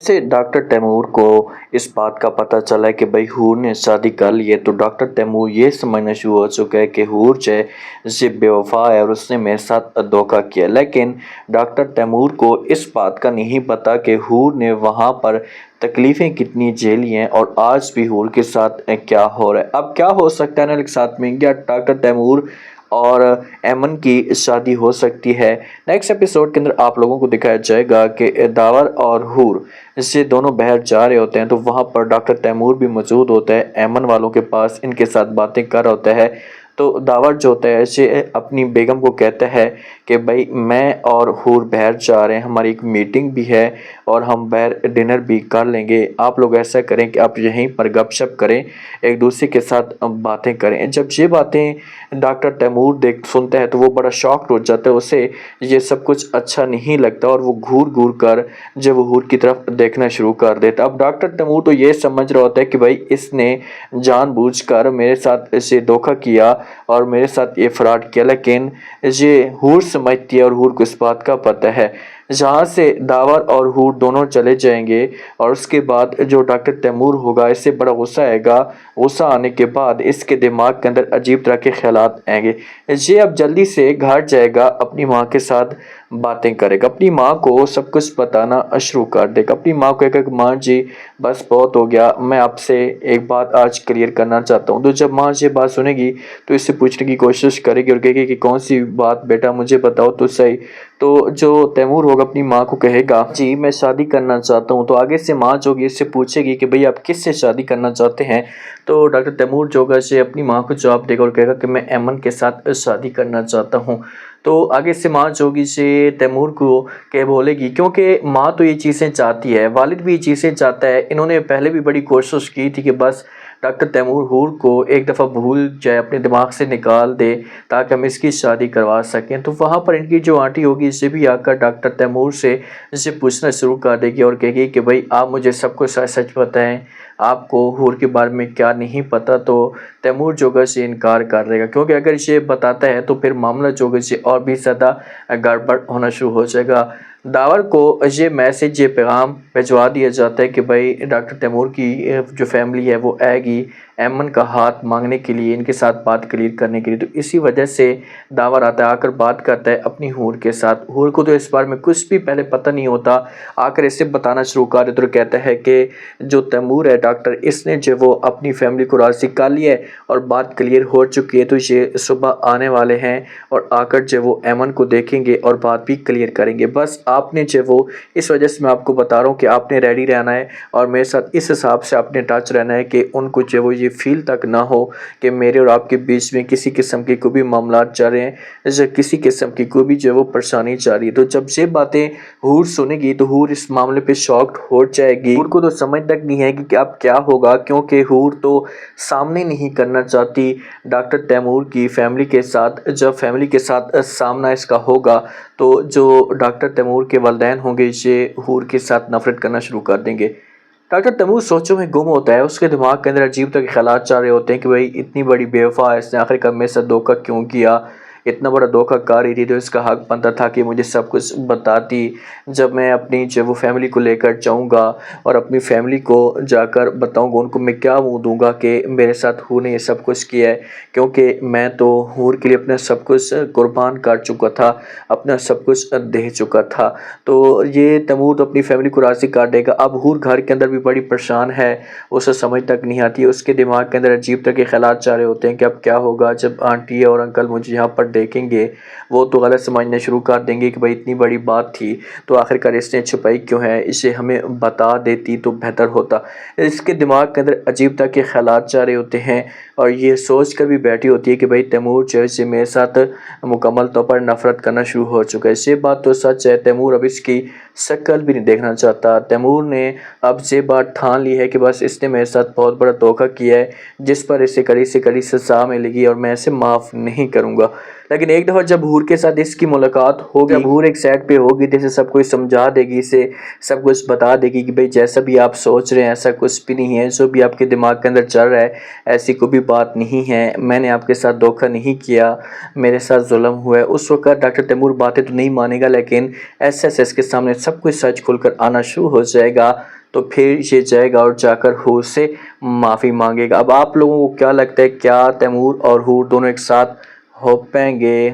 से डॉक्टर तैमूर को इस बात का पता चला है कि भाई हूर ने शादी कर ली है, तो डॉक्टर तैमूर ये समझना शुरू हो चुका है कि हूर जो है ये बेवफा है और उसने मेरे साथ धोखा किया। लेकिन डॉक्टर तैमूर को इस बात का नहीं पता कि हूर ने वहाँ पर तकलीफ़ें कितनी झेली हैं और आज भी हूर के साथ क्या हो रहा है। अब क्या हो सकता है ना, एक साथ में क्या डॉक्टर तैमूर और एमन की शादी हो सकती है। नेक्स्ट एपिसोड के अंदर आप लोगों को दिखाया जाएगा कि दावर और हूर इससे दोनों बाहर जा रहे होते हैं, तो वहाँ पर डॉक्टर तैमूर भी मौजूद होता है एमन वालों के पास, इनके साथ बातें कर रहा होता है। तो दावर जो होता है ऐसे अपनी बेगम को कहता है कि भाई मैं और हूर बाहर जा रहे हैं, हमारी एक मीटिंग भी है और हम बाहर डिनर भी कर लेंगे। आप लोग ऐसा करें कि आप यहीं पर गपशप करें, एक दूसरे के साथ बातें करें। जब ये बातें डॉक्टर तैमूर देख सुनता है तो वो बड़ा शॉक्ड हो जाता है, उसे ये सब कुछ अच्छा नहीं लगता और वो घूर घूर कर जब हूर की तरफ देखना शुरू कर देता। अब डॉक्टर तैमूर तो ये समझ रहा होता है कि भाई इसने जानबूझकर मेरे साथ इसे धोखा किया और मेरे साथ ये फ्रॉड किया, लेकिन ये हूर समझती है और हूर को इस बात का पता है। जहाँ से दावर और हूर दोनों चले जाएंगे और उसके बाद जो डॉक्टर तैमूर होगा इससे बड़ा गुस्सा आएगा। गुस्सा आने के बाद इसके दिमाग के अंदर अजीब तरह के ख्यालात आएंगे। ये अब जल्दी से घर जाएगा, अपनी माँ के साथ बातें करेगा, अपनी माँ को सब कुछ बताना शुरू कर देगा। अपनी माँ को कहेगा कि माँ जी बस बहुत हो गया, मैं आपसे एक बात आज क्लियर करना चाहता हूँ। तो जब माँ ये बात सुनेगी तो इससे पूछने की कोशिश करेगी और कहेगी कि कौन सी बात बेटा, मुझे बताओ तो सही। तो जो तैमूर होगा अपनी माँ को कहेगा जी मैं शादी करना चाहता हूँ। तो आगे से माँ जो होगी इससे पूछेगी कि भाई आप किस से शादी करना चाहते हैं। तो डॉक्टर तैमूर जो होगा से अपनी माँ को जवाब देगा और कहेगा कि मैं एमन के साथ शादी करना चाहता हूँ। तो आगे से माँ जो होगी से तैमूर को कह बोलेगी, क्योंकि माँ तो ये चीज़ें चाहती है, वालिद भी ये चीज़ें चाहता है। इन्होंने पहले भी बड़ी कोशिश की थी कि बस डॉक्टर तैमूर हूर को एक दफ़ा भूल जाए, अपने दिमाग से निकाल दे ताकि हम इसकी शादी करवा सकें। तो वहाँ पर इनकी जो आंटी होगी इसे भी आकर डॉक्टर तैमूर से इसे पूछना शुरू कर देगी और कहेगी कि भाई आप मुझे सब कुछ सच सच बताएं, आपको हूर के बारे में क्या नहीं पता। तो तैमूर जोगा से इनकार कर देगा, क्योंकि अगर ये बताता है तो फिर मामला जोगा से और भी ज़्यादा गड़बड़ होना शुरू हो जाएगा। दावर को ये मैसेज ये पैगाम भिजवा दिया जाता है कि भाई डॉक्टर तैमूर की जो फैमिली है वो आएगी एमन का हाथ मांगने के लिए, इनके साथ बात क्लियर करने के लिए। तो इसी वजह से दावर आता है, आकर बात करता है अपनी हूर के साथ। हूर को तो इस बारे में कुछ भी पहले पता नहीं होता, आकर इसे बताना शुरू कर देता और कहता है कि जो तैमूर है डॉक्टर, इसने जो वो अपनी फैमिली को राज़ी कर लिया है और बात क्लियर हो चुकी है। तो ये सुबह आने वाले हैं और आकर जो वो एमन को देखेंगे और बात भी क्लियर करेंगे। बस आपने जो वो, इस वजह से मैं आपको बता रहा हूँ कि आपने रेडी रहना है और मेरे साथ इस हिसाब से आपने टच रहना है कि उनको जो वो ये फील तक ना हो कि मेरे और आपके बीच में किसी किस्म के कोई भी मामला चल रहे हैं, जैसे किसी किस्म की कोई भी जो वो परेशानी चल रही है। तो जब ये बातें हूर सुनेगी तो हूर इस मामले पे शॉक्ड हो जाएगी। हूर को तो समझ तक नहीं है कि अब क्या होगा, क्योंकि हूर तो सामने नहीं करना चाहती डॉक्टर तैमूर की फैमिली के साथ। जब फैमिली के साथ सामना इसका होगा तो जो डॉक्टर तैमूर के वालिदैन होंगे ये हूर के साथ नफरत करना शुरू कर देंगे। डॉक्टर तैमूर सोचों में गुम होता है, उसके दिमाग के अंदर अजीब तरह के ख्यालात चल रहे होते हैं कि भाई इतनी बड़ी बेवफा है, इसने आखिरकार मेरे साथ धोखा क्यों किया। इतना बड़ा धोखा कर रही थी तो इसका हक बनता था कि मुझे सब कुछ बताती। जब मैं अपनी जो वो फैमिली को लेकर जाऊंगा और अपनी फैमिली को जाकर बताऊंगा, उनको मैं क्या मुंह दूंगा कि मेरे साथ हूर ने ये सब कुछ किया है, क्योंकि मैं तो हूर के लिए अपना सब कुछ कुर्बान कर चुका था, अपना सब कुछ दे चुका था। तो ये तैमूर तो अपनी फैमिली को राज़ी कर देगा। अब हूर घर के अंदर भी बड़ी परेशान है, उसे समझ तक नहीं आती, उसके दिमाग के अंदर अजीब तरह के ख्यालात चल रहे होते हैं कि अब क्या होगा जब आंटी और अंकल मुझे यहाँ पर देखेंगे। वो तो गलत समझना शुरू कर देंगे कि भाई इतनी बड़ी बात थी तो आखिरकार इसने छुपाई क्यों है, इसे हमें बता देती तो बेहतर होता। इसके दिमाग के अंदर अजीब तरह के ख्यालात चल रहे होते हैं और ये सोच कर भी बैठी होती है कि भाई तैमूर जो है मेरे साथ मुकम्मल तौर पर नफरत करना शुरू हो चुका है। ये बात तो सच है, तैमूर अब इसकी शक्ल भी नहीं देखना चाहता। तैमूर ने अब ये बात ठान ली है कि बस इसने मेरे साथ बहुत बड़ा धोखा किया है, जिस पर इसे कड़ी से कड़ी सज़ा मिलेगी और मैं इसे माफ़ नहीं करूँगा। لیکن ایک دفعہ جب حور کے ساتھ اس کی ملاقات ہوگی، جب حور ایک سائڈ پہ ہوگی جیسے سب کچھ سمجھا دے گی، اسے سب کچھ بتا دے گی کہ بھئی جیسا بھی آپ سوچ رہے ہیں ایسا کچھ بھی نہیں ہے، جو بھی آپ کے دماغ کے اندر چل رہا ہے ایسی کوئی بھی بات نہیں ہے، میں نے آپ کے ساتھ دھوکہ نہیں کیا، میرے ساتھ ظلم ہوا ہے، اس وقت ڈاکٹر تیمور باتیں تو نہیں مانے گا، لیکن ایس کے سامنے سب کچھ سچ کھل کر آنا شروع ہو جائے گا، تو پھر یہ جائے گا اور جا کر حور سے معافی مانگے گا۔ اب آپ لوگوں کو کیا لگتا ہے، کیا تیمور اور حور دونوں ایک ساتھ ہو پائیں گے؟